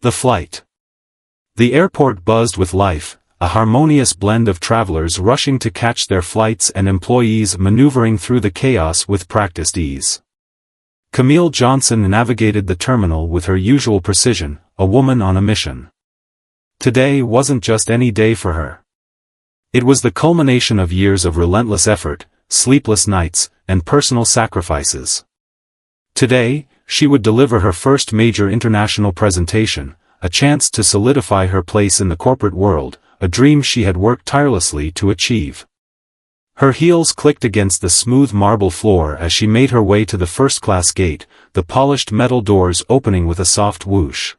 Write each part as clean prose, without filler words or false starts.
The flight. The airport buzzed with life, a harmonious blend of travelers rushing to catch their flights and employees maneuvering through the chaos with practiced ease. Camille Johnson navigated the terminal with her usual precision, a woman on a mission. Today wasn't just any day for her. It was the culmination of years of relentless effort, sleepless nights, and personal sacrifices. Today, she would deliver her first major international presentation, a chance to solidify her place in the corporate world, a dream she had worked tirelessly to achieve. Her heels clicked against the smooth marble floor as she made her way to the first-class gate, the polished metal doors opening with a soft whoosh.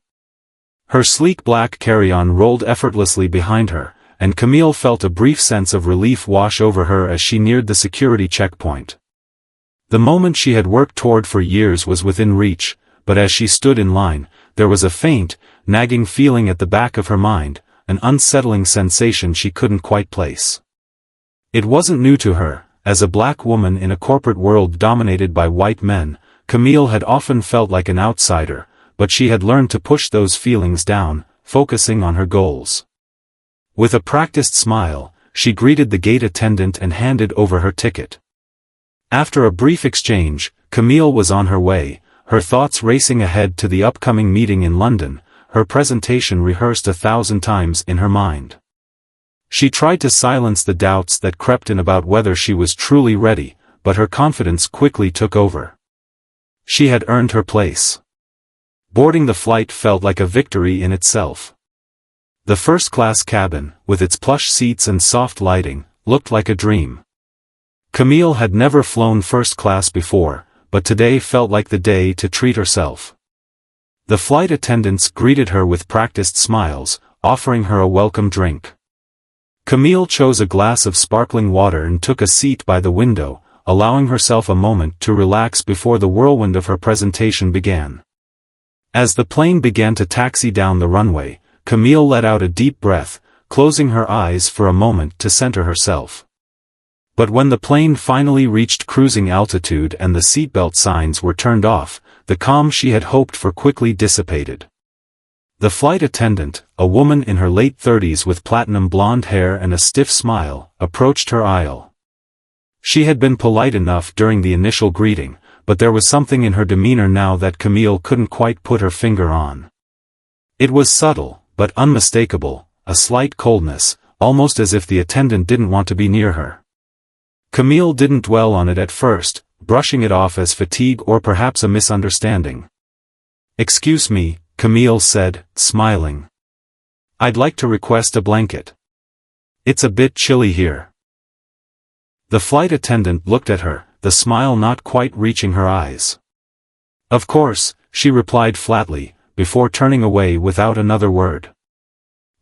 Her sleek black carry-on rolled effortlessly behind her, and Camille felt a brief sense of relief wash over her as she neared the security checkpoint. The moment she had worked toward for years was within reach, but as she stood in line, there was a faint, nagging feeling at the back of her mind, an unsettling sensation she couldn't quite place. It wasn't new to her. As a black woman in a corporate world dominated by white men, Camille had often felt like an outsider, but she had learned to push those feelings down, focusing on her goals. With a practiced smile, she greeted the gate attendant and handed over her ticket. After a brief exchange, Camille was on her way, her thoughts racing ahead to the upcoming meeting in London, her presentation rehearsed 1,000 times in her mind. She tried to silence the doubts that crept in about whether she was truly ready, but her confidence quickly took over. She had earned her place. Boarding the flight felt like a victory in itself. The first-class cabin, with its plush seats and soft lighting, looked like a dream. Camille had never flown first class before, but today felt like the day to treat herself. The flight attendants greeted her with practiced smiles, offering her a welcome drink. Camille chose a glass of sparkling water and took a seat by the window, allowing herself a moment to relax before the whirlwind of her presentation began. As the plane began to taxi down the runway, Camille let out a deep breath, closing her eyes for a moment to center herself. But when the plane finally reached cruising altitude and the seatbelt signs were turned off, the calm she had hoped for quickly dissipated. The flight attendant, a woman in her late 30s with platinum blonde hair and a stiff smile, approached her aisle. She had been polite enough during the initial greeting, but there was something in her demeanor now that Camille couldn't quite put her finger on. It was subtle, but unmistakable, a slight coldness, almost as if the attendant didn't want to be near her. Camille didn't dwell on it at first, brushing it off as fatigue or perhaps a misunderstanding. "Excuse me," Camille said, smiling. "I'd like to request a blanket. It's a bit chilly here." The flight attendant looked at her, the smile not quite reaching her eyes. "Of course," she replied flatly, before turning away without another word.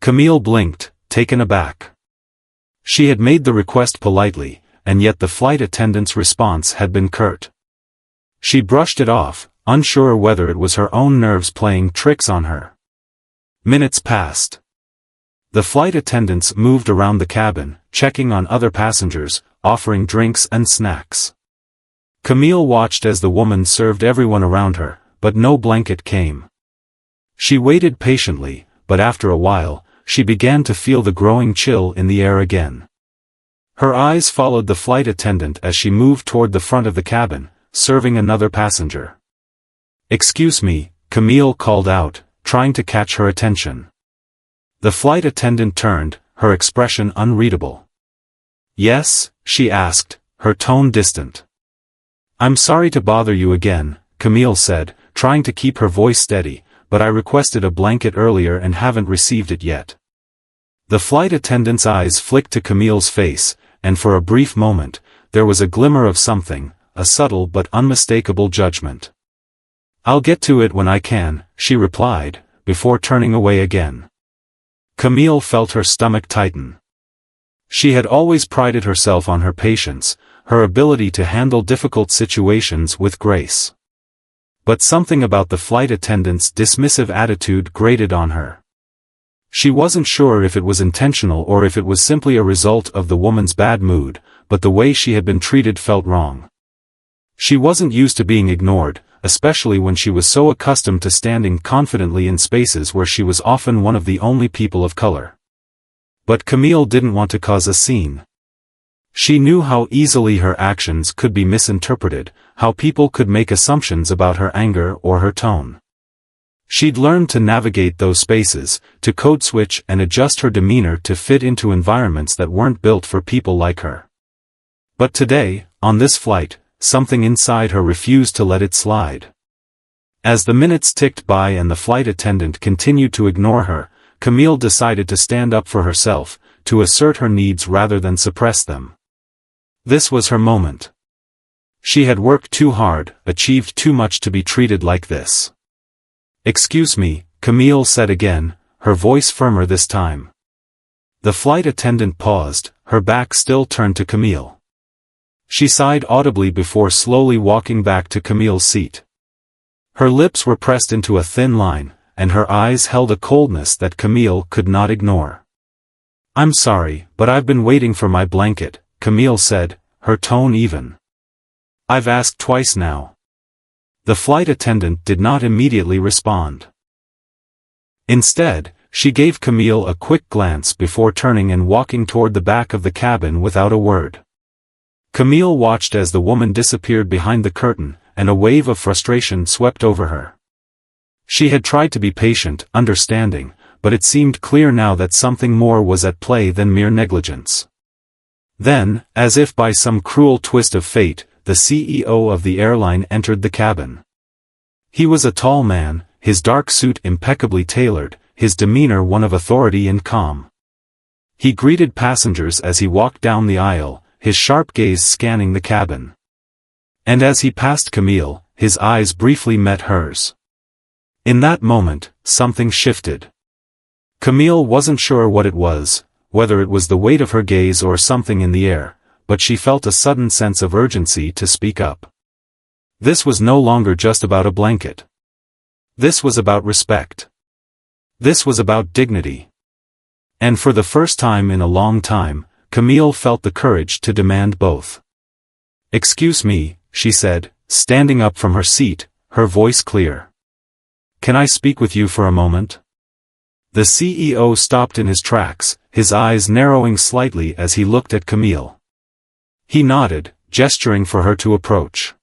Camille blinked, taken aback. She had made the request politely, and yet the flight attendant's response had been curt. She brushed it off, unsure whether it was her own nerves playing tricks on her. Minutes passed. The flight attendants moved around the cabin, checking on other passengers, offering drinks and snacks. Camille watched as the woman served everyone around her, but no blanket came. She waited patiently, but after a while, she began to feel the growing chill in the air again. Her eyes followed the flight attendant as she moved toward the front of the cabin, serving another passenger. "Excuse me," Camille called out, trying to catch her attention. The flight attendant turned, her expression unreadable. "Yes?" she asked, her tone distant. "I'm sorry to bother you again," Camille said, trying to keep her voice steady, "but I requested a blanket earlier and haven't received it yet." The flight attendant's eyes flicked to Camille's face, and for a brief moment, there was a glimmer of something, a subtle but unmistakable judgment. "I'll get to it when I can," she replied, before turning away again. Camille felt her stomach tighten. She had always prided herself on her patience, her ability to handle difficult situations with grace. But something about the flight attendant's dismissive attitude grated on her. She wasn't sure if it was intentional or if it was simply a result of the woman's bad mood, but the way she had been treated felt wrong. She wasn't used to being ignored, especially when she was so accustomed to standing confidently in spaces where she was often one of the only people of color. But Camille didn't want to cause a scene. She knew how easily her actions could be misinterpreted, how people could make assumptions about her anger or her tone. She'd learned to navigate those spaces, to code switch and adjust her demeanor to fit into environments that weren't built for people like her. But today, on this flight, something inside her refused to let it slide. As the minutes ticked by and the flight attendant continued to ignore her, Camille decided to stand up for herself, to assert her needs rather than suppress them. This was her moment. She had worked too hard, achieved too much to be treated like this. "Excuse me," Camille said again, her voice firmer this time. The flight attendant paused, her back still turned to Camille. She sighed audibly before slowly walking back to Camille's seat. Her lips were pressed into a thin line, and her eyes held a coldness that Camille could not ignore. "I'm sorry, but I've been waiting for my blanket," Camille said, her tone even. "I've asked twice now." The flight attendant did not immediately respond. Instead, she gave Camille a quick glance before turning and walking toward the back of the cabin without a word. Camille watched as the woman disappeared behind the curtain, and a wave of frustration swept over her. She had tried to be patient, understanding, but it seemed clear now that something more was at play than mere negligence. Then, as if by some cruel twist of fate, the CEO of the airline entered the cabin. He was a tall man, his dark suit impeccably tailored, his demeanor one of authority and calm. He greeted passengers as he walked down the aisle, his sharp gaze scanning the cabin. And as he passed Camille, his eyes briefly met hers. In that moment, something shifted. Camille wasn't sure what it was, whether it was the weight of her gaze or something in the air, but she felt a sudden sense of urgency to speak up. This was no longer just about a blanket. This was about respect. This was about dignity. And for the first time in a long time, Camille felt the courage to demand both. "Excuse me," she said, standing up from her seat, her voice clear. "Can I speak with you for a moment?" The CEO stopped in his tracks, his eyes narrowing slightly as he looked at Camille. He nodded, gesturing for her to approach.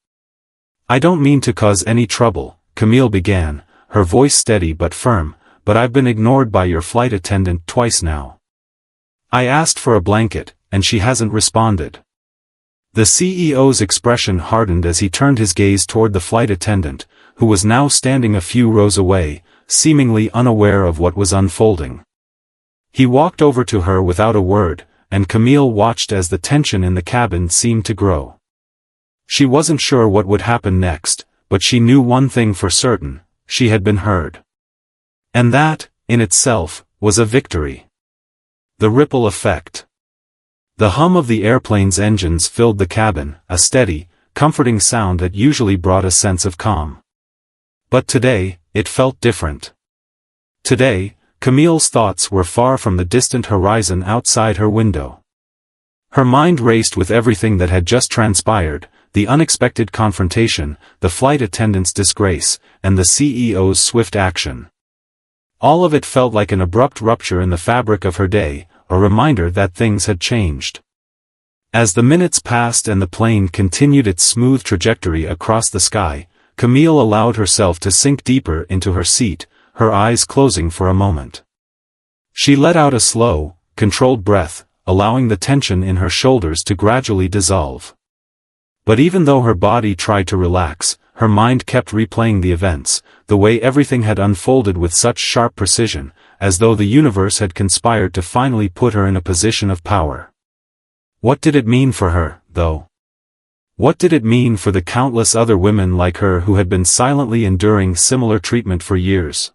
"I don't mean to cause any trouble," Camille began, her voice steady but firm, "but I've been ignored by your flight attendant twice now. I asked for a blanket, and she hasn't responded." The CEO's expression hardened as he turned his gaze toward the flight attendant, who was now standing a few rows away, seemingly unaware of what was unfolding. He walked over to her without a word, and Camille watched as the tension in the cabin seemed to grow. She wasn't sure what would happen next, but she knew one thing for certain: she had been heard. And that, in itself, was a victory. The ripple effect. The hum of the airplane's engines filled the cabin, a steady, comforting sound that usually brought a sense of calm. But today, it felt different. Today, Camille's thoughts were far from the distant horizon outside her window. Her mind raced with everything that had just transpired: the unexpected confrontation, the flight attendant's disgrace, and the CEO's swift action. All of it felt like an abrupt rupture in the fabric of her day, a reminder that things had changed. As the minutes passed and the plane continued its smooth trajectory across the sky, Camille allowed herself to sink deeper into her seat, her eyes closing for a moment. She let out a slow, controlled breath, allowing the tension in her shoulders to gradually dissolve. But even though her body tried to relax, her mind kept replaying the events, the way everything had unfolded with such sharp precision, as though the universe had conspired to finally put her in a position of power. What did it mean for her, though? What did it mean for the countless other women like her who had been silently enduring similar treatment for years?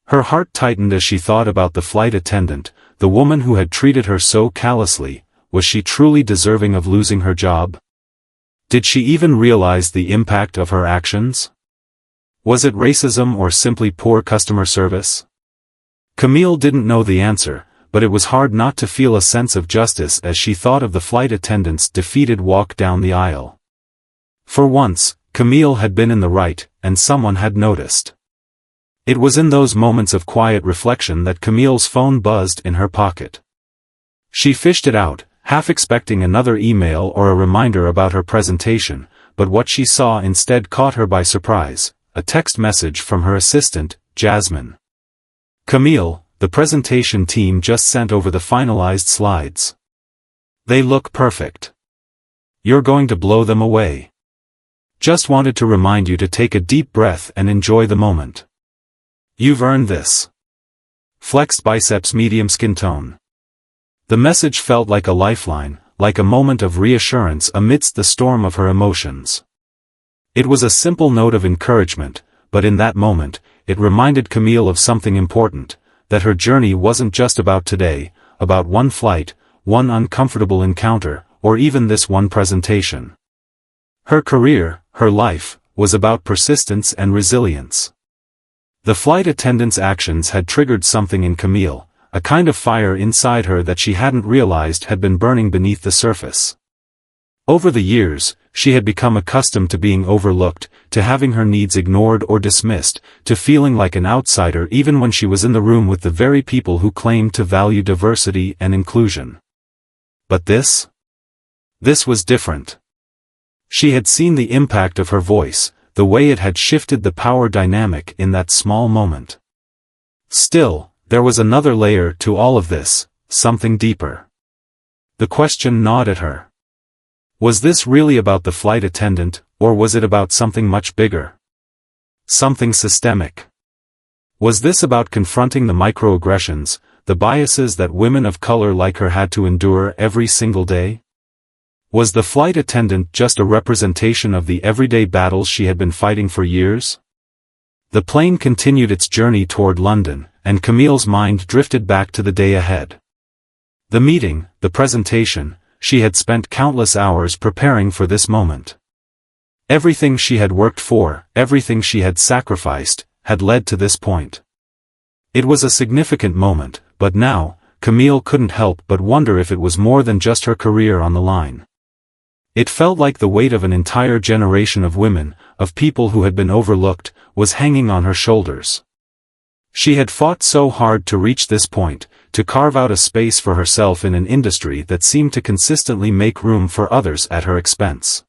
Her heart tightened as she thought about the flight attendant, the woman who had treated her so callously. Was she truly deserving of losing her job? Did she even realize the impact of her actions? Was it racism or simply poor customer service? Camille didn't know the answer, but it was hard not to feel a sense of justice as she thought of the flight attendant's defeated walk down the aisle. For once, Camille had been in the right, and someone had noticed. It was in those moments of quiet reflection that Camille's phone buzzed in her pocket. She fished it out, half expecting another email or a reminder about her presentation, but what she saw instead caught her by surprise: a text message from her assistant, Jasmine. "Camille, the presentation team just sent over the finalized slides. They look perfect. You're going to blow them away. Just wanted to remind you to take a deep breath and enjoy the moment. You've earned this." Flexed biceps, medium skin tone. The message felt like a lifeline, like a moment of reassurance amidst the storm of her emotions. It was a simple note of encouragement, but in that moment, it reminded Camille of something important: that her journey wasn't just about today, about one flight, one uncomfortable encounter, or even this one presentation. Her career, her life, was about persistence and resilience. The flight attendant's actions had triggered something in Camille, a kind of fire inside her that she hadn't realized had been burning beneath the surface. Over the years, she had become accustomed to being overlooked, to having her needs ignored or dismissed, to feeling like an outsider even when she was in the room with the very people who claimed to value diversity and inclusion. But this was different. She had seen the impact of her voice, the way it had shifted the power dynamic in that small moment. Still, there was another layer to all of this, something deeper. The question gnawed at her. Was this really about the flight attendant, or was it about something much bigger? Something systemic? Was this about confronting the microaggressions, the biases that women of color like her had to endure every single day? Was the flight attendant just a representation of the everyday battles she had been fighting for years? The plane continued its journey toward London, and Camille's mind drifted back to the day ahead. The meeting, the presentation, she had spent countless hours preparing for this moment. Everything she had worked for, everything she had sacrificed, had led to this point. It was a significant moment, but now, Camille couldn't help but wonder if it was more than just her career on the line. It felt like the weight of an entire generation of women, of people who had been overlooked, was hanging on her shoulders. She had fought so hard to reach this point, to carve out a space for herself in an industry that seemed to consistently make room for others at her expense.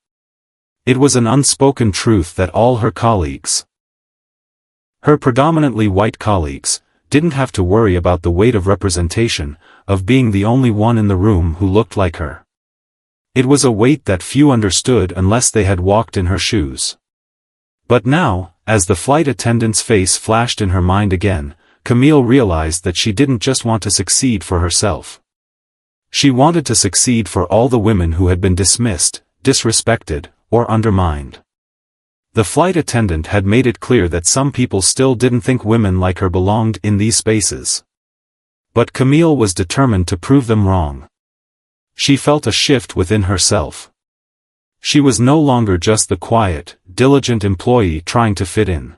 It was an unspoken truth that all her colleagues, her predominantly white colleagues, didn't have to worry about the weight of representation, of being the only one in the room who looked like her. It was a weight that few understood unless they had walked in her shoes. But now, as the flight attendant's face flashed in her mind again, Camille realized that she didn't just want to succeed for herself. She wanted to succeed for all the women who had been dismissed, disrespected, or undermined. The flight attendant had made it clear that some people still didn't think women like her belonged in these spaces. But Camille was determined to prove them wrong. She felt a shift within herself. She was no longer just the quiet, diligent employee trying to fit in.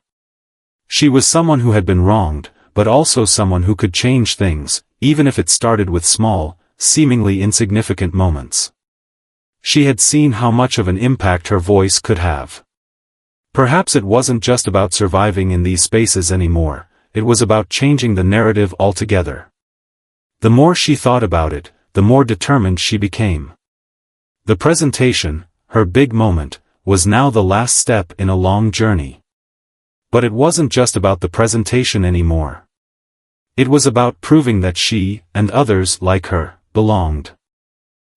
She was someone who had been wronged, but also someone who could change things, even if it started with small, seemingly insignificant moments. She had seen how much of an impact her voice could have. Perhaps it wasn't just about surviving in these spaces anymore, it was about changing the narrative altogether. The more she thought about it, the more determined she became. The presentation, her big moment, was now the last step in a long journey. But it wasn't just about the presentation anymore. It was about proving that she, and others like her, belonged.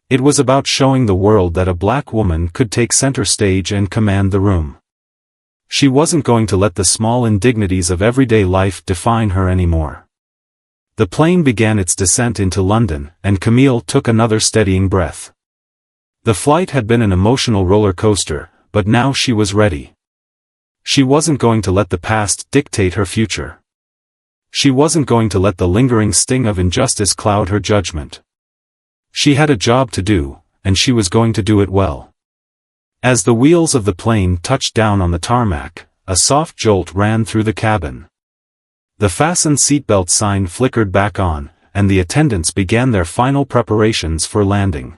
It was about showing the world that a black woman could take center stage and command the room. She wasn't going to let the small indignities of everyday life define her anymore. The plane began its descent into London, and Camille took another steadying breath. The flight had been an emotional roller coaster, but now she was ready. She wasn't going to let the past dictate her future. She wasn't going to let the lingering sting of injustice cloud her judgment. She had a job to do, and she was going to do it well. As the wheels of the plane touched down on the tarmac, a soft jolt ran through the cabin. The fasten seatbelt sign flickered back on, and the attendants began their final preparations for landing.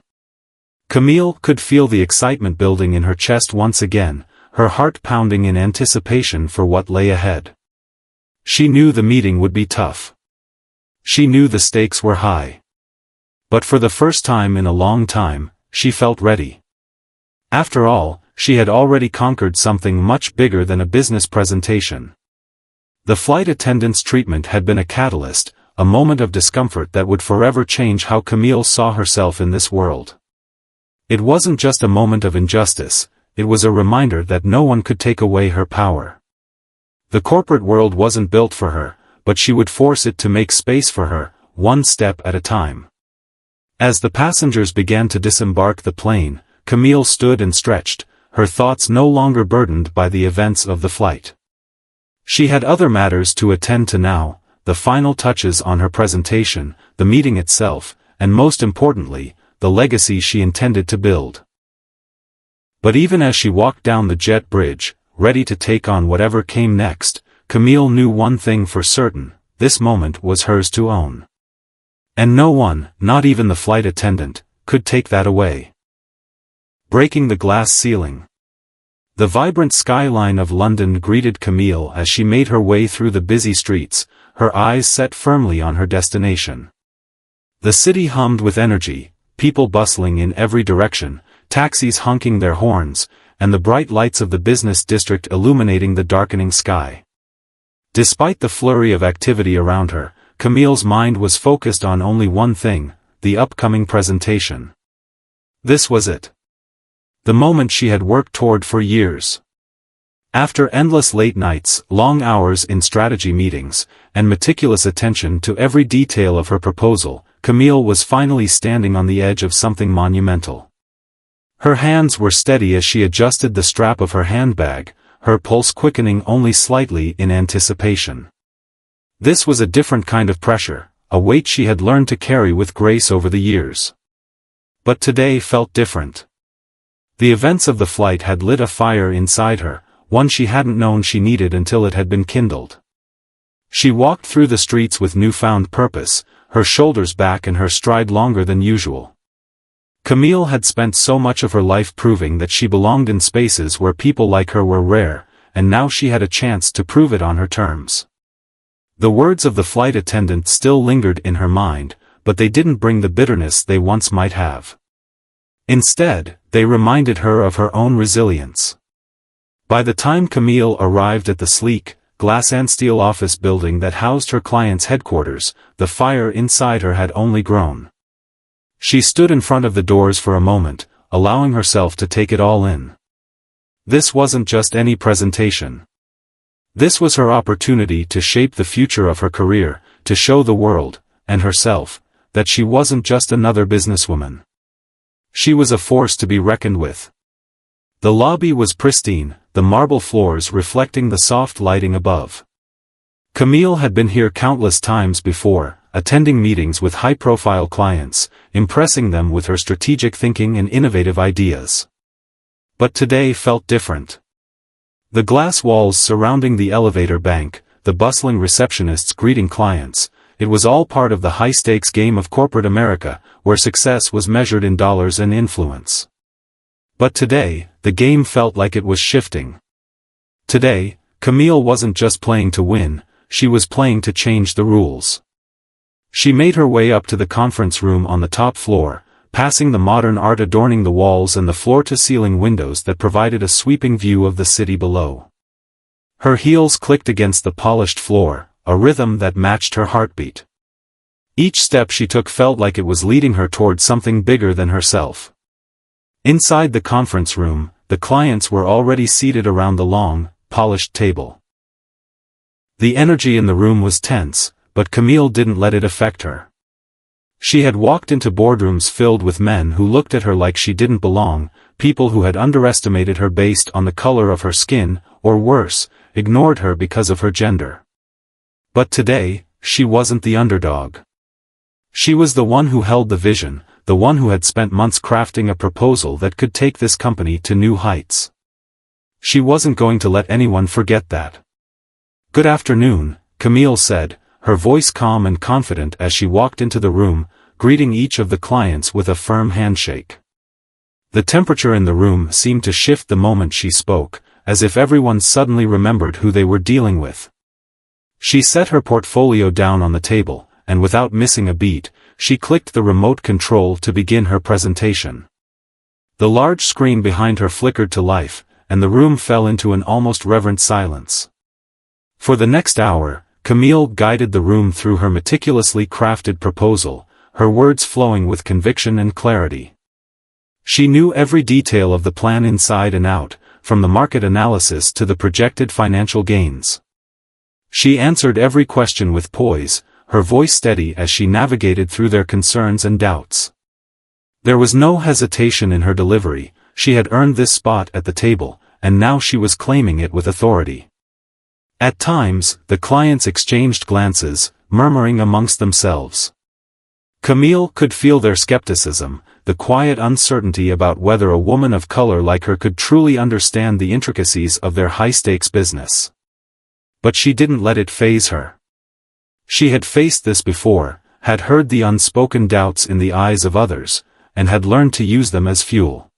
Camille could feel the excitement building in her chest once again, her heart pounding in anticipation for what lay ahead. She knew the meeting would be tough. She knew the stakes were high. But for the first time in a long time, she felt ready. After all, she had already conquered something much bigger than a business presentation. The flight attendant's treatment had been a catalyst, a moment of discomfort that would forever change how Camille saw herself in this world. It wasn't just a moment of injustice, it was a reminder that no one could take away her power. The corporate world wasn't built for her, but she would force it to make space for her, one step at a time. As the passengers began to disembark the plane, Camille stood and stretched, her thoughts no longer burdened by the events of the flight. She had other matters to attend to now, the final touches on her presentation, the meeting itself, and most importantly, the legacy she intended to build. But even as she walked down the jet bridge, ready to take on whatever came next, Camille knew one thing for certain: this moment was hers to own. And no one, not even the flight attendant, could take that away. Breaking the glass ceiling. The vibrant skyline of London greeted Camille as she made her way through the busy streets, her eyes set firmly on her destination. The city hummed with energy, people bustling in every direction, taxis honking their horns, and the bright lights of the business district illuminating the darkening sky. Despite the flurry of activity around her, Camille's mind was focused on only one thing: the upcoming presentation. This was it. The moment she had worked toward for years. After endless late nights, long hours in strategy meetings, and meticulous attention to every detail of her proposal, Camille was finally standing on the edge of something monumental. Her hands were steady as she adjusted the strap of her handbag, her pulse quickening only slightly in anticipation. This was a different kind of pressure, a weight she had learned to carry with grace over the years. But today felt different. The events of the flight had lit a fire inside her, one she hadn't known she needed until it had been kindled. She walked through the streets with newfound purpose, her shoulders back and her stride longer than usual. Camille had spent so much of her life proving that she belonged in spaces where people like her were rare, and now she had a chance to prove it on her terms. The words of the flight attendant still lingered in her mind, but they didn't bring the bitterness they once might have. Instead, they reminded her of her own resilience. By the time Camille arrived at the sleek, glass and steel office building that housed her client's headquarters, the fire inside her had only grown. She stood in front of the doors for a moment, allowing herself to take it all in. This wasn't just any presentation. This was her opportunity to shape the future of her career, to show the world, and herself, that she wasn't just another businesswoman. She was a force to be reckoned with. The lobby was pristine, the marble floors reflecting the soft lighting above. Camille had been here countless times before, attending meetings with high-profile clients, impressing them with her strategic thinking and innovative ideas. But today felt different. The glass walls surrounding the elevator bank, the bustling receptionists greeting clients, it was all part of the high-stakes game of corporate America, where success was measured in dollars and influence. But today, the game felt like it was shifting. Today, Camille wasn't just playing to win, she was playing to change the rules. She made her way up to the conference room on the top floor, passing the modern art adorning the walls and the floor-to-ceiling windows that provided a sweeping view of the city below. Her heels clicked against the polished floor, a rhythm that matched her heartbeat. Each step she took felt like it was leading her toward something bigger than herself. Inside the conference room, the clients were already seated around the long, polished table. The energy in the room was tense, but Camille didn't let it affect her. She had walked into boardrooms filled with men who looked at her like she didn't belong, people who had underestimated her based on the color of her skin, or worse, ignored her because of her gender. But today, she wasn't the underdog. She was the one who held the vision, the one who had spent months crafting a proposal that could take this company to new heights. She wasn't going to let anyone forget that. "Good afternoon," Camille said, her voice calm and confident as she walked into the room, greeting each of the clients with a firm handshake. The temperature in the room seemed to shift the moment she spoke, as if everyone suddenly remembered who they were dealing with. She set her portfolio down on the table, and without missing a beat, she clicked the remote control to begin her presentation. The large screen behind her flickered to life, and the room fell into an almost reverent silence. For the next hour, Camille guided the room through her meticulously crafted proposal, her words flowing with conviction and clarity. She knew every detail of the plan inside and out, from the market analysis to the projected financial gains. She answered every question with poise, her voice steady as she navigated through their concerns and doubts. There was no hesitation in her delivery. She had earned this spot at the table, and now she was claiming it with authority. At times, the clients exchanged glances, murmuring amongst themselves. Camille could feel their skepticism, the quiet uncertainty about whether a woman of color like her could truly understand the intricacies of their high-stakes business. But she didn't let it faze her. She had faced this before, had heard the unspoken doubts in the eyes of others, and had learned to use them as fuel.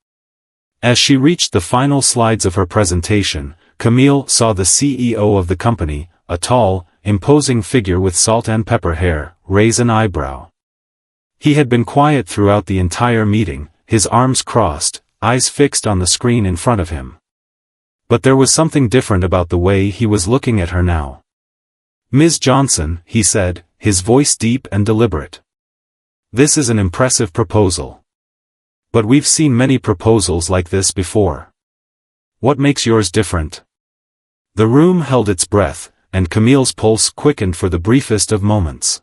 As she reached the final slides of her presentation, Camille saw the CEO of the company, a tall, imposing figure with salt and pepper hair, raise an eyebrow. He had been quiet throughout the entire meeting, his arms crossed, eyes fixed on the screen in front of him. But there was something different about the way he was looking at her now. "Ms. Johnson," he said, his voice deep and deliberate. "This is an impressive proposal. But we've seen many proposals like this before. What makes yours different?" The room held its breath, and Camille's pulse quickened for the briefest of moments.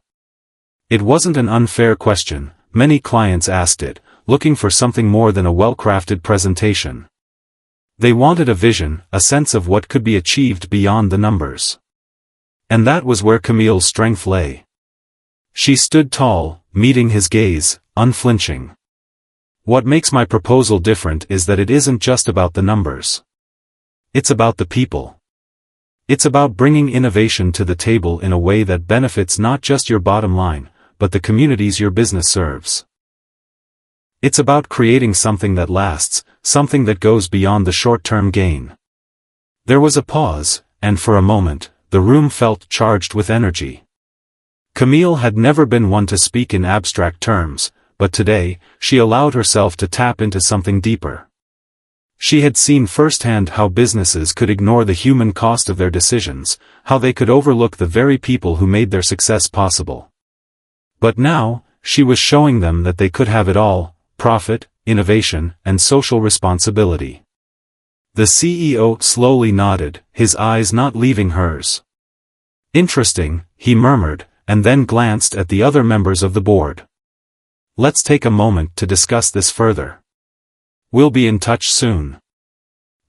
It wasn't an unfair question. Many clients asked it, looking for something more than a well-crafted presentation. They wanted a vision, a sense of what could be achieved beyond the numbers. And that was where Camille's strength lay. She stood tall, meeting his gaze, unflinching. "What makes my proposal different is that it isn't just about the numbers. It's about the people. It's about bringing innovation to the table in a way that benefits not just your bottom line, but the communities your business serves. It's about creating something that lasts, something that goes beyond the short-term gain." There was a pause, and for a moment, the room felt charged with energy. Camille had never been one to speak in abstract terms, but today, she allowed herself to tap into something deeper. She had seen firsthand how businesses could ignore the human cost of their decisions, how they could overlook the very people who made their success possible. But now, she was showing them that they could have it all: profit, innovation, and social responsibility. The CEO slowly nodded, his eyes not leaving hers. "Interesting," he murmured, and then glanced at the other members of the board. "Let's take a moment to discuss this further. We'll be in touch soon."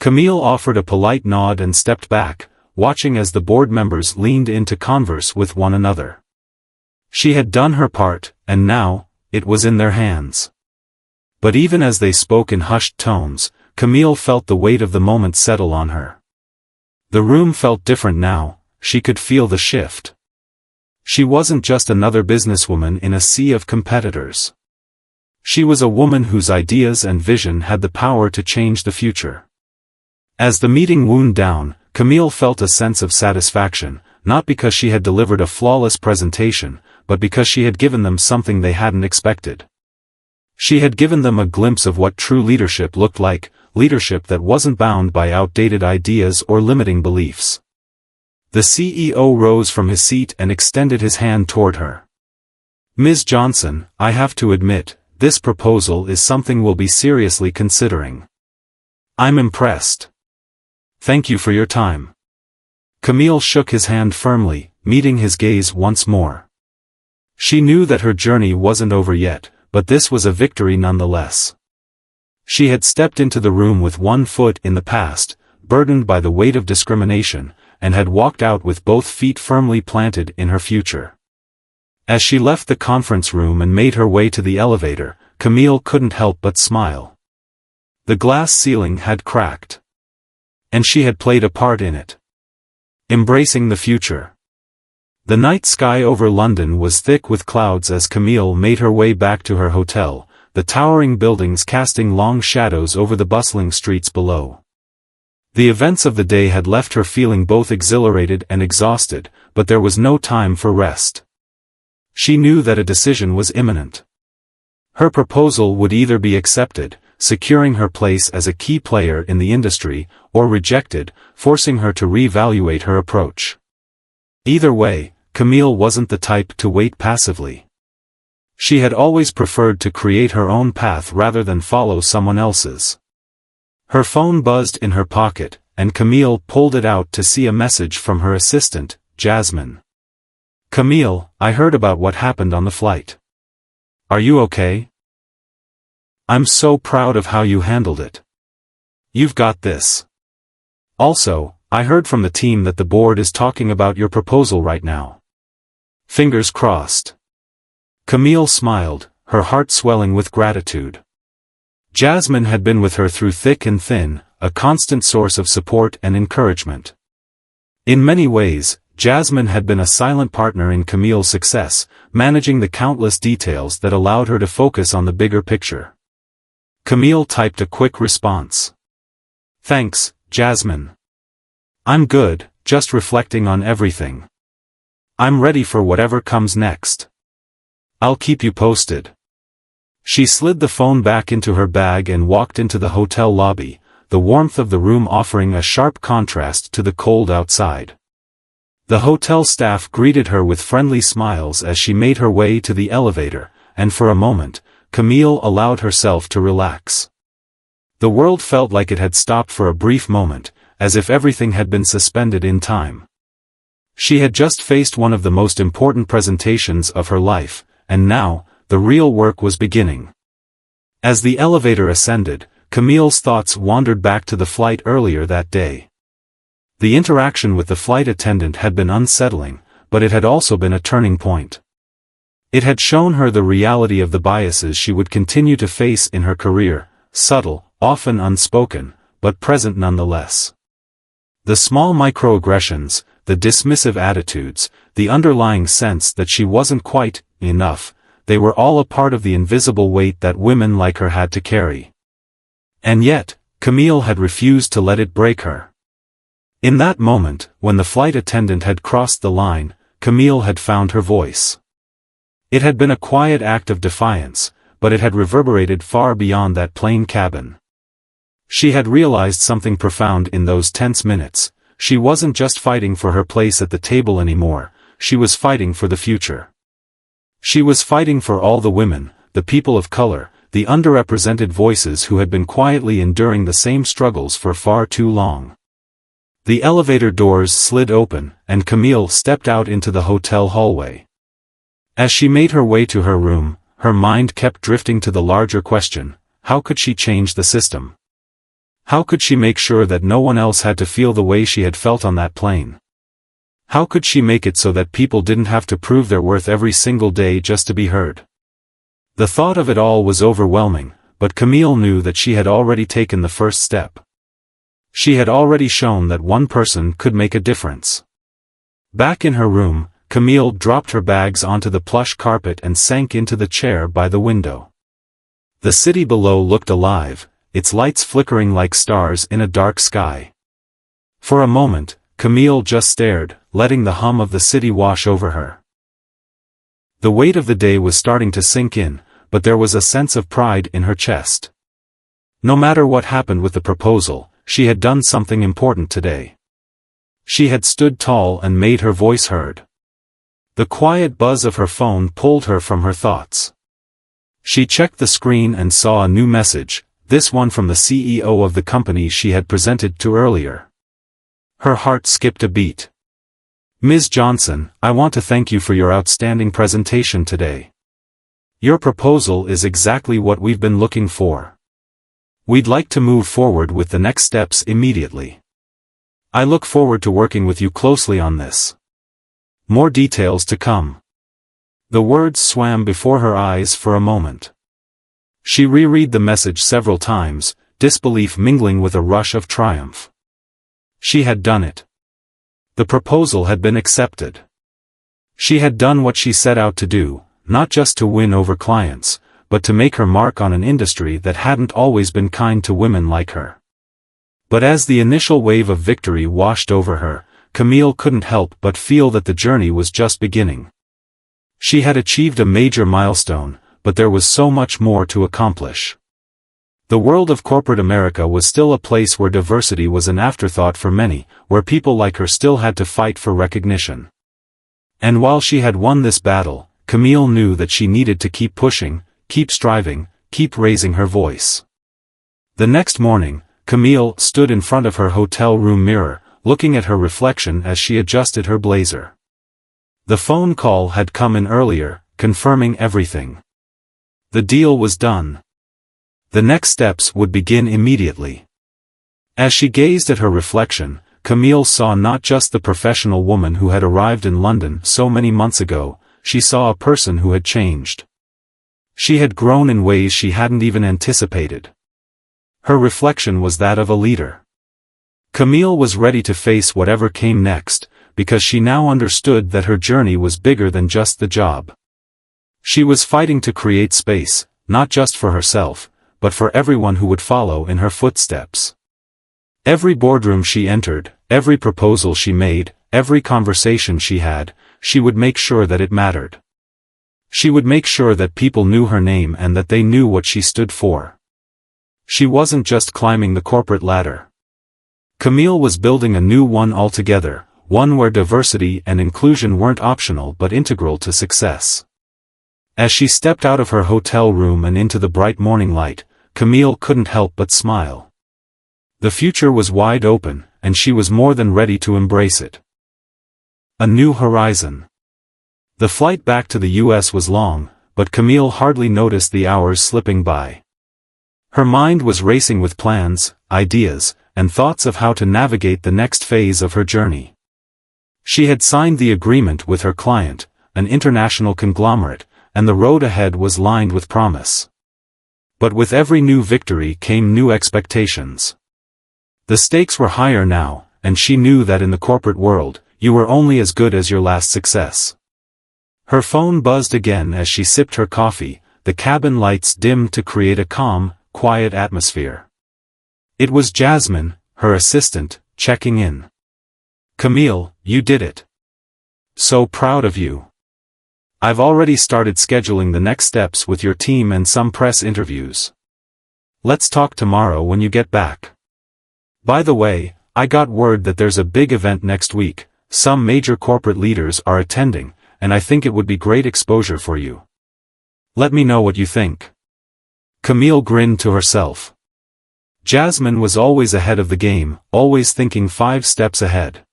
Camille offered a polite nod and stepped back, watching as the board members leaned in to converse with one another. She had done her part, and now, it was in their hands. But even as they spoke in hushed tones, Camille felt the weight of the moment settle on her. The room felt different now. She could feel the shift. She wasn't just another businesswoman in a sea of competitors. She was a woman whose ideas and vision had the power to change the future. As the meeting wound down, Camille felt a sense of satisfaction, not because she had delivered a flawless presentation, but because she had given them something they hadn't expected. She had given them a glimpse of what true leadership looked like, leadership that wasn't bound by outdated ideas or limiting beliefs. The CEO rose from his seat and extended his hand toward her. "Ms. Johnson, I have to admit, this proposal is something we'll be seriously considering. I'm impressed. Thank you for your time." Camille shook his hand firmly, meeting his gaze once more. She knew that her journey wasn't over yet, but this was a victory nonetheless. She had stepped into the room with one foot in the past, burdened by the weight of discrimination, and had walked out with both feet firmly planted in her future. As she left the conference room and made her way to the elevator, Camille couldn't help but smile. The glass ceiling had cracked. And she had played a part in it. Embracing the future. The night sky over London was thick with clouds as Camille made her way back to her hotel, the towering buildings casting long shadows over the bustling streets below. The events of the day had left her feeling both exhilarated and exhausted, but there was no time for rest. She knew that a decision was imminent. Her proposal would either be accepted, securing her place as a key player in the industry, or rejected, forcing her to reevaluate her approach. Either way, Camille wasn't the type to wait passively. She had always preferred to create her own path rather than follow someone else's. Her phone buzzed in her pocket, and Camille pulled it out to see a message from her assistant, Jasmine. "Camille, I heard about what happened on the flight. Are you okay? I'm so proud of how you handled it. You've got this. Also, I heard from the team that the board is talking about your proposal right now. Fingers crossed." Camille smiled, her heart swelling with gratitude. Jasmine had been with her through thick and thin, a constant source of support and encouragement. In many ways, Jasmine had been a silent partner in Camille's success, managing the countless details that allowed her to focus on the bigger picture. Camille typed a quick response. "Thanks, Jasmine. I'm good, just reflecting on everything. I'm ready for whatever comes next. I'll keep you posted." She slid the phone back into her bag and walked into the hotel lobby, the warmth of the room offering a sharp contrast to the cold outside. The hotel staff greeted her with friendly smiles as she made her way to the elevator, and for a moment, Camille allowed herself to relax. The world felt like it had stopped for a brief moment, as if everything had been suspended in time. She had just faced one of the most important presentations of her life, and now, the real work was beginning. As the elevator ascended, Camille's thoughts wandered back to the flight earlier that day. The interaction with the flight attendant had been unsettling, but it had also been a turning point. It had shown her the reality of the biases she would continue to face in her career, subtle, often unspoken, but present nonetheless. The small microaggressions, the dismissive attitudes, the underlying sense that she wasn't quite enough, they were all a part of the invisible weight that women like her had to carry. And yet, Camille had refused to let it break her. In that moment, when the flight attendant had crossed the line, Camille had found her voice. It had been a quiet act of defiance, but it had reverberated far beyond that plain cabin. She had realized something profound in those tense minutes. She wasn't just fighting for her place at the table anymore, she was fighting for the future. She was fighting for all the women, the people of color, the underrepresented voices who had been quietly enduring the same struggles for far too long. The elevator doors slid open, and Camille stepped out into the hotel hallway. As she made her way to her room, her mind kept drifting to the larger question: how could she change the system? How could she make sure that no one else had to feel the way she had felt on that plane? How could she make it so that people didn't have to prove their worth every single day just to be heard? The thought of it all was overwhelming, but Camille knew that she had already taken the first step. She had already shown that one person could make a difference. Back in her room, Camille dropped her bags onto the plush carpet and sank into the chair by the window. The city below looked alive, its lights flickering like stars in a dark sky. For a moment, Camille just stared, letting the hum of the city wash over her. The weight of the day was starting to sink in, but there was a sense of pride in her chest. No matter what happened with the proposal, she had done something important today. She had stood tall and made her voice heard. The quiet buzz of her phone pulled her from her thoughts. She checked the screen and saw a new message, this one from the CEO of the company she had presented to earlier. Her heart skipped a beat. "Ms. Johnson, I want to thank you for your outstanding presentation today. Your proposal is exactly what we've been looking for. We'd like to move forward with the next steps immediately. I look forward to working with you closely on this. More details to come." The words swam before her eyes for a moment. She reread the message several times, disbelief mingling with a rush of triumph. She had done it. The proposal had been accepted. She had done what she set out to do, not just to win over clients, but to make her mark on an industry that hadn't always been kind to women like her. But as the initial wave of victory washed over her, Camille couldn't help but feel that the journey was just beginning. She had achieved a major milestone, but there was so much more to accomplish. The world of corporate America was still a place where diversity was an afterthought for many, where people like her still had to fight for recognition. And while she had won this battle, Camille knew that she needed to keep pushing, keep striving, keep raising her voice. The next morning, Camille stood in front of her hotel room mirror, looking at her reflection as she adjusted her blazer. The phone call had come in earlier, confirming everything. The deal was done. The next steps would begin immediately. As she gazed at her reflection, Camille saw not just the professional woman who had arrived in London so many months ago, she saw a person who had changed. She had grown in ways she hadn't even anticipated. Her reflection was that of a leader. Camille was ready to face whatever came next, because she now understood that her journey was bigger than just the job. She was fighting to create space, not just for herself, but for everyone who would follow in her footsteps. Every boardroom she entered, every proposal she made, every conversation she had, she would make sure that it mattered. She would make sure that people knew her name and that they knew what she stood for. She wasn't just climbing the corporate ladder. Camille was building a new one altogether, one where diversity and inclusion weren't optional but integral to success. As she stepped out of her hotel room and into the bright morning light, Camille couldn't help but smile. The future was wide open, and she was more than ready to embrace it. A new horizon. The flight back to the US was long, but Camille hardly noticed the hours slipping by. Her mind was racing with plans, ideas, and thoughts of how to navigate the next phase of her journey. She had signed the agreement with her client, an international conglomerate, and the road ahead was lined with promise. But with every new victory came new expectations. The stakes were higher now, and she knew that in the corporate world, you were only as good as your last success. Her phone buzzed again as she sipped her coffee, the cabin lights dimmed to create a calm, quiet atmosphere. It was Jasmine, her assistant, checking in. "Camille, you did it. So proud of you. I've already started scheduling the next steps with your team and some press interviews. Let's talk tomorrow when you get back. By the way, I got word that there's a big event next week, some major corporate leaders are attending, and I think it would be great exposure for you. Let me know what you think." Camille grinned to herself. Jasmine was always ahead of the game, always thinking 5 steps ahead.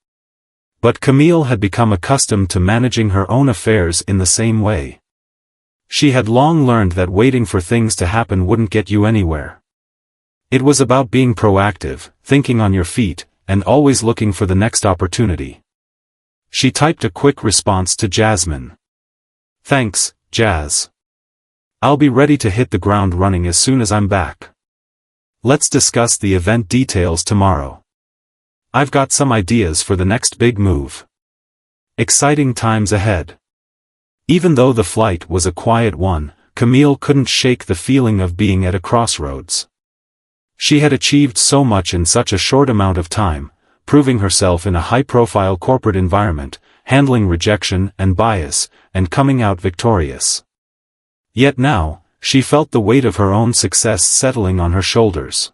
But Camille had become accustomed to managing her own affairs in the same way. She had long learned that waiting for things to happen wouldn't get you anywhere. It was about being proactive, thinking on your feet, and always looking for the next opportunity. She typed a quick response to Jasmine. "Thanks, Jazz. I'll be ready to hit the ground running as soon as I'm back. Let's discuss the event details tomorrow. I've got some ideas for the next big move. Exciting times ahead." Even though the flight was a quiet one, Camille couldn't shake the feeling of being at a crossroads. She had achieved so much in such a short amount of time, proving herself in a high-profile corporate environment, handling rejection and bias, and coming out victorious. Yet now, she felt the weight of her own success settling on her shoulders.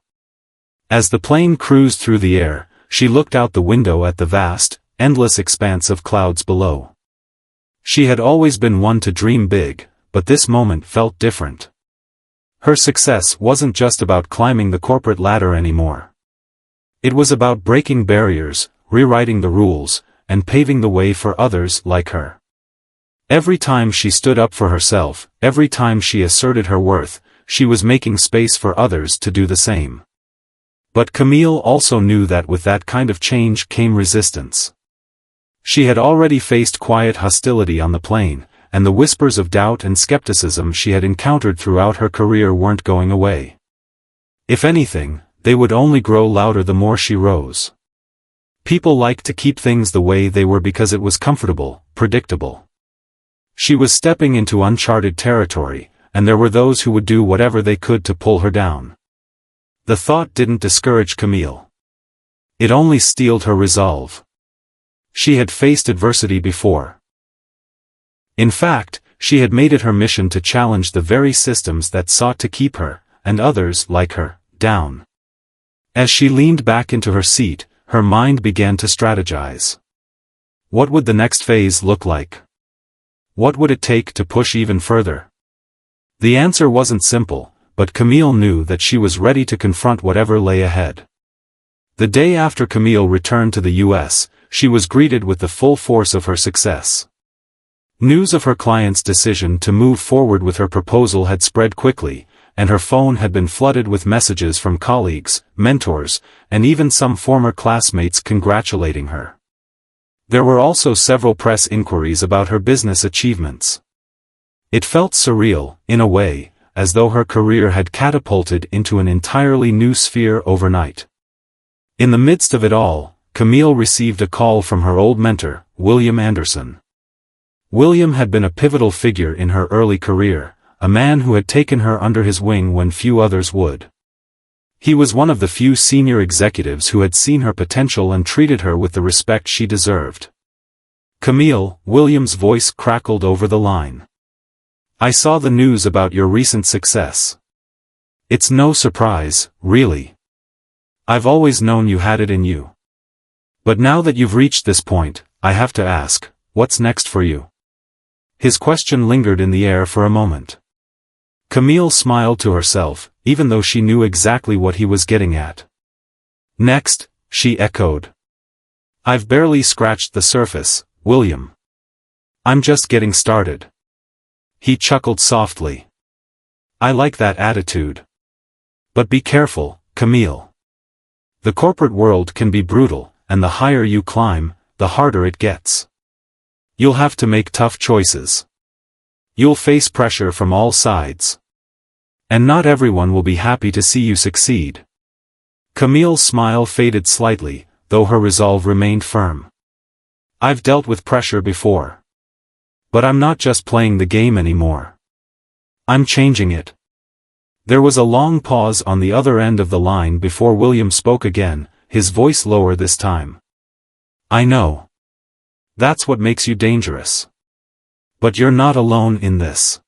As the plane cruised through the air, she looked out the window at the vast, endless expanse of clouds below. She had always been one to dream big, but this moment felt different. Her success wasn't just about climbing the corporate ladder anymore. It was about breaking barriers, rewriting the rules, and paving the way for others like her. Every time she stood up for herself, every time she asserted her worth, she was making space for others to do the same. But Camille also knew that with that kind of change came resistance. She had already faced quiet hostility on the plane, and the whispers of doubt and skepticism she had encountered throughout her career weren't going away. If anything, they would only grow louder the more she rose. People liked to keep things the way they were because it was comfortable, predictable. She was stepping into uncharted territory, and there were those who would do whatever they could to pull her down. The thought didn't discourage Camille. It only steeled her resolve. She had faced adversity before. In fact, she had made it her mission to challenge the very systems that sought to keep her, and others like her, down. As she leaned back into her seat, her mind began to strategize. What would the next phase look like? What would it take to push even further? The answer wasn't simple, but Camille knew that she was ready to confront whatever lay ahead. The day after Camille returned to the U.S., she was greeted with the full force of her success. News of her client's decision to move forward with her proposal had spread quickly, and her phone had been flooded with messages from colleagues, mentors, and even some former classmates congratulating her. There were also several press inquiries about her business achievements. It felt surreal, in a way, as though her career had catapulted into an entirely new sphere overnight. In the midst of it all, Camille received a call from her old mentor, William Anderson. William had been a pivotal figure in her early career, a man who had taken her under his wing when few others would. He was one of the few senior executives who had seen her potential and treated her with the respect she deserved. "Camille," William's voice crackled over the line. "I saw the news about your recent success. It's no surprise, really. I've always known you had it in you. But now that you've reached this point, I have to ask, what's next for you?" His question lingered in the air for a moment. Camille smiled to herself, even though she knew exactly what he was getting at. "Next," she echoed. "I've barely scratched the surface, William. I'm just getting started." He chuckled softly. "I like that attitude. But be careful, Camille. The corporate world can be brutal, and the higher you climb, the harder it gets. You'll have to make tough choices. You'll face pressure from all sides. And not everyone will be happy to see you succeed." Camille's smile faded slightly, though her resolve remained firm. "I've dealt with pressure before. But I'm not just playing the game anymore. I'm changing it." There was a long pause on the other end of the line before William spoke again, his voice lower this time. "I know. That's what makes you dangerous. But you're not alone in this.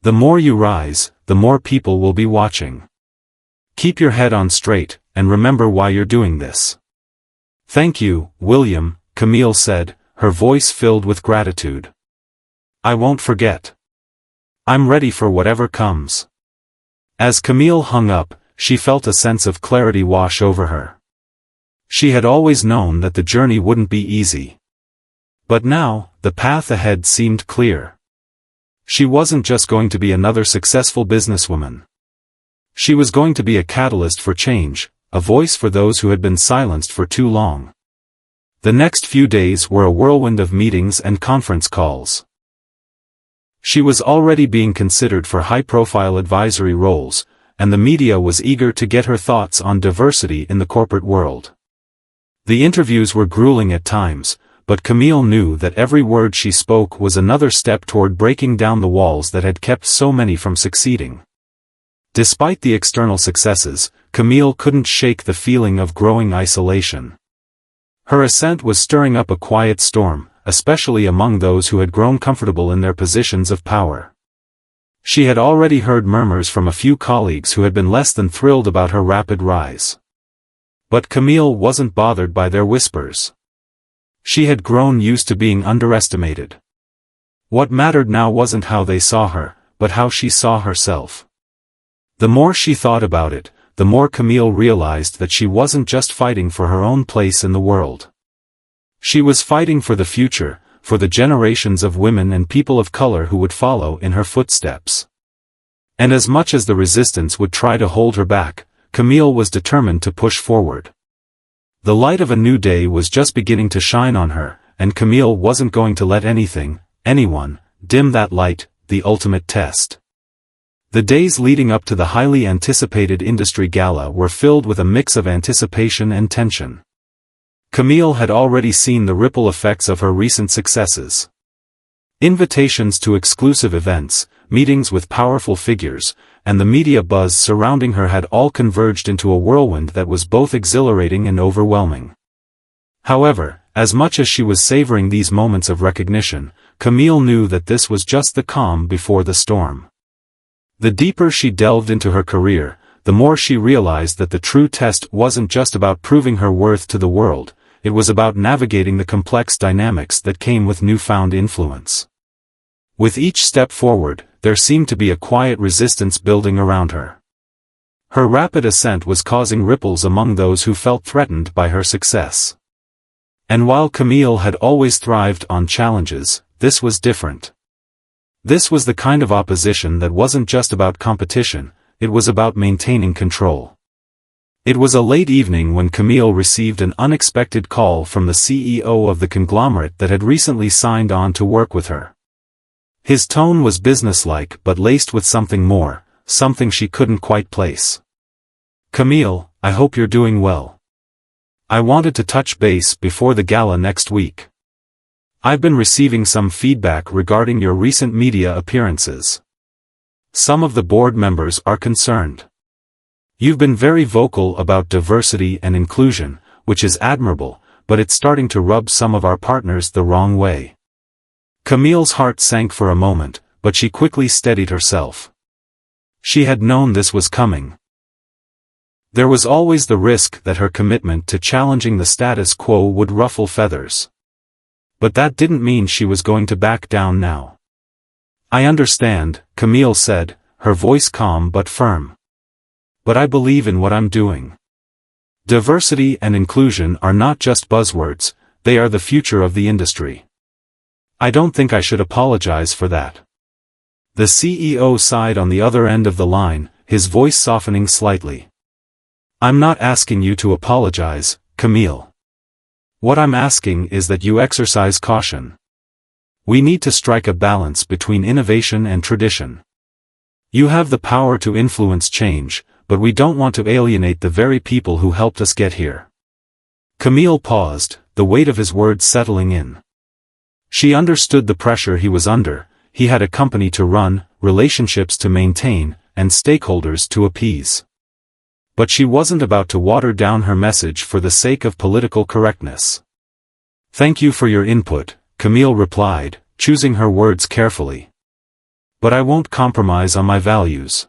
The more you rise, the more people will be watching. Keep your head on straight, and remember why you're doing this." "Thank you, William," Camille said, her voice filled with gratitude. "I won't forget. I'm ready for whatever comes." As Camille hung up, she felt a sense of clarity wash over her. She had always known that the journey wouldn't be easy. But now, the path ahead seemed clear. She wasn't just going to be another successful businesswoman. She was going to be a catalyst for change, a voice for those who had been silenced for too long. The next few days were a whirlwind of meetings and conference calls. She was already being considered for high-profile advisory roles, and the media was eager to get her thoughts on diversity in the corporate world. The interviews were grueling at times, but Camille knew that every word she spoke was another step toward breaking down the walls that had kept so many from succeeding. Despite the external successes, Camille couldn't shake the feeling of growing isolation. Her ascent was stirring up a quiet storm, especially among those who had grown comfortable in their positions of power. She had already heard murmurs from a few colleagues who had been less than thrilled about her rapid rise. But Camille wasn't bothered by their whispers. She had grown used to being underestimated. What mattered now wasn't how they saw her, but how she saw herself. The more she thought about it, the more Camille realized that she wasn't just fighting for her own place in the world. She was fighting for the future, for the generations of women and people of color who would follow in her footsteps. And as much as the resistance would try to hold her back, Camille was determined to push forward. The light of a new day was just beginning to shine on her, and Camille wasn't going to let anything, anyone, dim that light, the ultimate test. The days leading up to the highly anticipated industry gala were filled with a mix of anticipation and tension. Camille had already seen the ripple effects of her recent successes. Invitations to exclusive events, meetings with powerful figures, and the media buzz surrounding her had all converged into a whirlwind that was both exhilarating and overwhelming. However, as much as she was savoring these moments of recognition, Camille knew that this was just the calm before the storm. The deeper she delved into her career, the more she realized that the true test wasn't just about proving her worth to the world, it was about navigating the complex dynamics that came with newfound influence. With each step forward, there seemed to be a quiet resistance building around her. Her rapid ascent was causing ripples among those who felt threatened by her success. And while Camille had always thrived on challenges, this was different. This was the kind of opposition that wasn't just about competition, it was about maintaining control. It was a late evening when Camille received an unexpected call from the CEO of the conglomerate that had recently signed on to work with her. His tone was businesslike but laced with something more, something she couldn't quite place. "Camille, I hope you're doing well. I wanted to touch base before the gala next week. I've been receiving some feedback regarding your recent media appearances. Some of the board members are concerned. You've been very vocal about diversity and inclusion, which is admirable, but it's starting to rub some of our partners the wrong way." Camille's heart sank for a moment, but she quickly steadied herself. She had known this was coming. There was always the risk that her commitment to challenging the status quo would ruffle feathers. But that didn't mean she was going to back down now. "I understand," Camille said, her voice calm but firm. "But I believe in what I'm doing. Diversity and inclusion are not just buzzwords, they are the future of the industry. I don't think I should apologize for that." The CEO sighed on the other end of the line, his voice softening slightly. "I'm not asking you to apologize, Camille. What I'm asking is that you exercise caution. We need to strike a balance between innovation and tradition. You have the power to influence change, but we don't want to alienate the very people who helped us get here." Camille paused, the weight of his words settling in. She understood the pressure he was under. He had a company to run, relationships to maintain, and stakeholders to appease. But she wasn't about to water down her message for the sake of political correctness. "Thank you for your input," Camille replied, choosing her words carefully. "But I won't compromise on my values.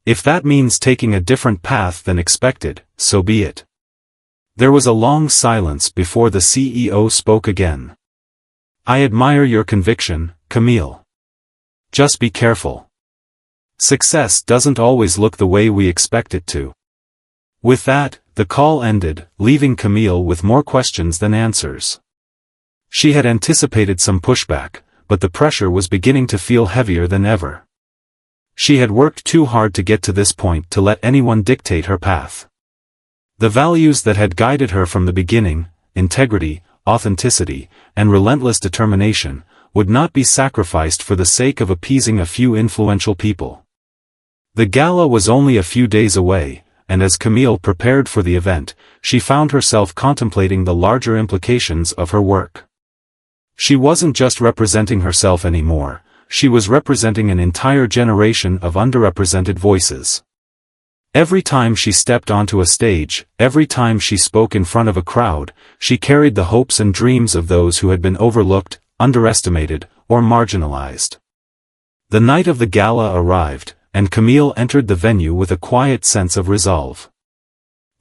If that means taking a different path than expected, so be it." There was a long silence before the CEO spoke again. "I admire your conviction, Camille. Just be careful. Success doesn't always look the way we expect it to." With that, the call ended, leaving Camille with more questions than answers. She had anticipated some pushback, but the pressure was beginning to feel heavier than ever. She had worked too hard to get to this point to let anyone dictate her path. The values that had guided her from the beginning, integrity, authenticity, and relentless determination, would not be sacrificed for the sake of appeasing a few influential people. The gala was only a few days away, and as Camille prepared for the event, she found herself contemplating the larger implications of her work. She wasn't just representing herself anymore, she was representing an entire generation of underrepresented voices. Every time she stepped onto a stage, every time she spoke in front of a crowd, she carried the hopes and dreams of those who had been overlooked, underestimated, or marginalized. The night of the gala arrived, and Camille entered the venue with a quiet sense of resolve.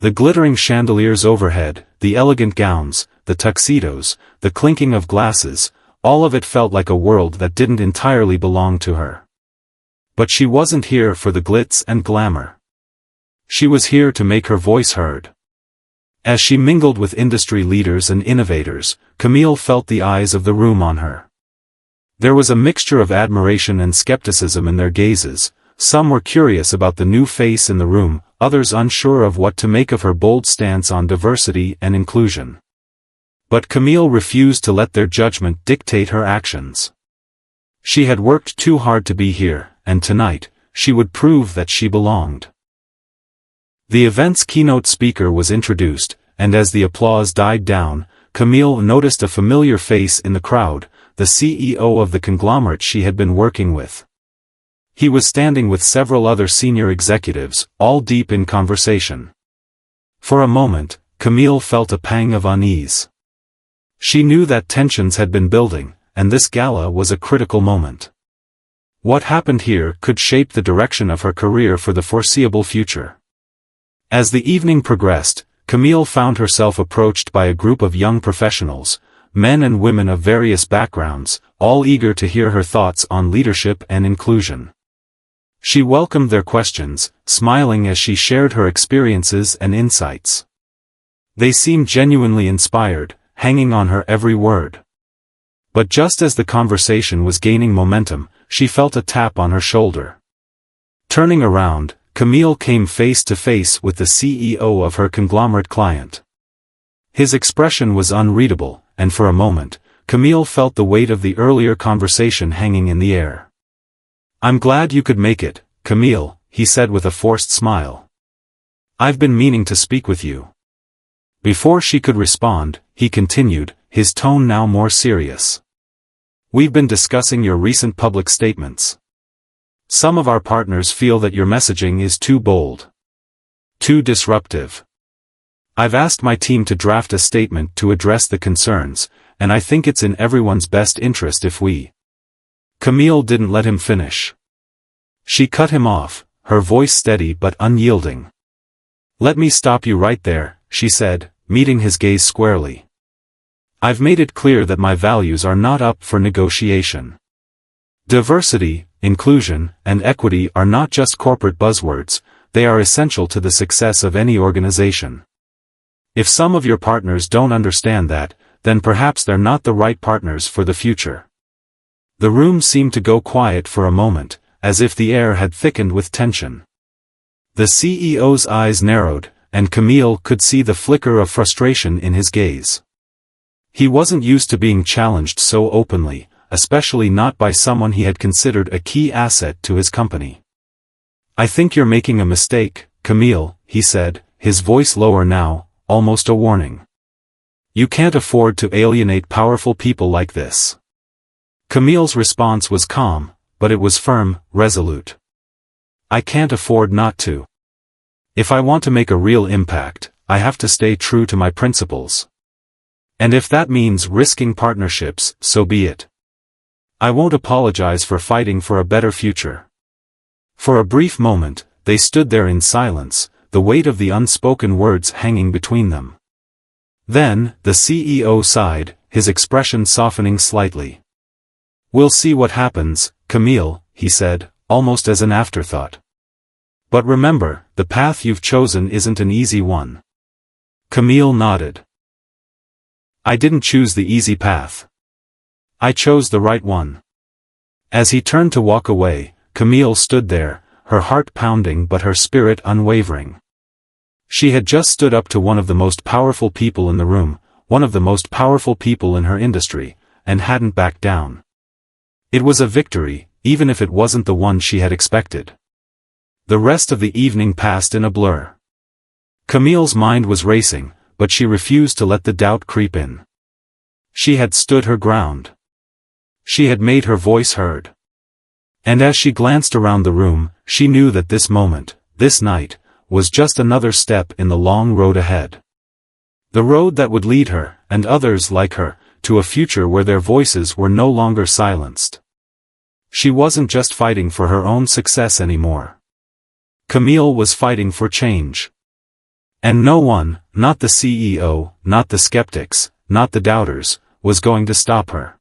The glittering chandeliers overhead, the elegant gowns, the tuxedos, the clinking of glasses, all of it felt like a world that didn't entirely belong to her. But she wasn't here for the glitz and glamour. She was here to make her voice heard. As she mingled with industry leaders and innovators, Camille felt the eyes of the room on her. There was a mixture of admiration and skepticism in their gazes. Some were curious about the new face in the room, others unsure of what to make of her bold stance on diversity and inclusion. But Camille refused to let their judgment dictate her actions. She had worked too hard to be here, and tonight, she would prove that she belonged. The event's keynote speaker was introduced, and as the applause died down, Camille noticed a familiar face in the crowd, the CEO of the conglomerate she had been working with. He was standing with several other senior executives, all deep in conversation. For a moment, Camille felt a pang of unease. She knew that tensions had been building, and this gala was a critical moment. What happened here could shape the direction of her career for the foreseeable future. As the evening progressed, Camille found herself approached by a group of young professionals, men and women of various backgrounds, all eager to hear her thoughts on leadership and inclusion. She welcomed their questions, smiling as she shared her experiences and insights. They seemed genuinely inspired, hanging on her every word. But just as the conversation was gaining momentum, she felt a tap on her shoulder. Turning around, Camille came face to face with the CEO of her conglomerate client. His expression was unreadable, and for a moment, Camille felt the weight of the earlier conversation hanging in the air. "I'm glad you could make it, Camille," he said with a forced smile. "I've been meaning to speak with you." Before she could respond, he continued, his tone now more serious. "We've been discussing your recent public statements. Some of our partners feel that your messaging is too bold, too disruptive. I've asked my team to draft a statement to address the concerns, and I think it's in everyone's best interest if we—" Camille didn't let him finish. She cut him off, her voice steady but unyielding. "Let me stop you right there," she said, meeting his gaze squarely. "I've made it clear that my values are not up for negotiation. Diversity, inclusion, and equity are not just corporate buzzwords, they are essential to the success of any organization. If some of your partners don't understand that, then perhaps they're not the right partners for the future." The room seemed to go quiet for a moment, as if the air had thickened with tension. The CEO's eyes narrowed, and Camille could see the flicker of frustration in his gaze. He wasn't used to being challenged so openly, especially not by someone he had considered a key asset to his company. "I think you're making a mistake, Camille," he said, his voice lower now, almost a warning. "You can't afford to alienate powerful people like this." Camille's response was calm, but it was firm, resolute. "I can't afford not to. If I want to make a real impact, I have to stay true to my principles. And if that means risking partnerships, so be it. I won't apologize for fighting for a better future." For a brief moment, they stood there in silence, the weight of the unspoken words hanging between them. Then, the CEO sighed, his expression softening slightly. "We'll see what happens, Camille," he said, almost as an afterthought. "But remember, the path you've chosen isn't an easy one." Camille nodded. "I didn't choose the easy path. I chose the right one." As he turned to walk away, Camille stood there, her heart pounding but her spirit unwavering. She had just stood up to one of the most powerful people in the room, one of the most powerful people in her industry, and hadn't backed down. It was a victory, even if it wasn't the one she had expected. The rest of the evening passed in a blur. Camille's mind was racing, but she refused to let the doubt creep in. She had stood her ground. She had made her voice heard. And as she glanced around the room, she knew that this moment, this night, was just another step in the long road ahead. The road that would lead her, and others like her, to a future where their voices were no longer silenced. She wasn't just fighting for her own success anymore. Camille was fighting for change. And no one, not the CEO, not the skeptics, not the doubters, was going to stop her.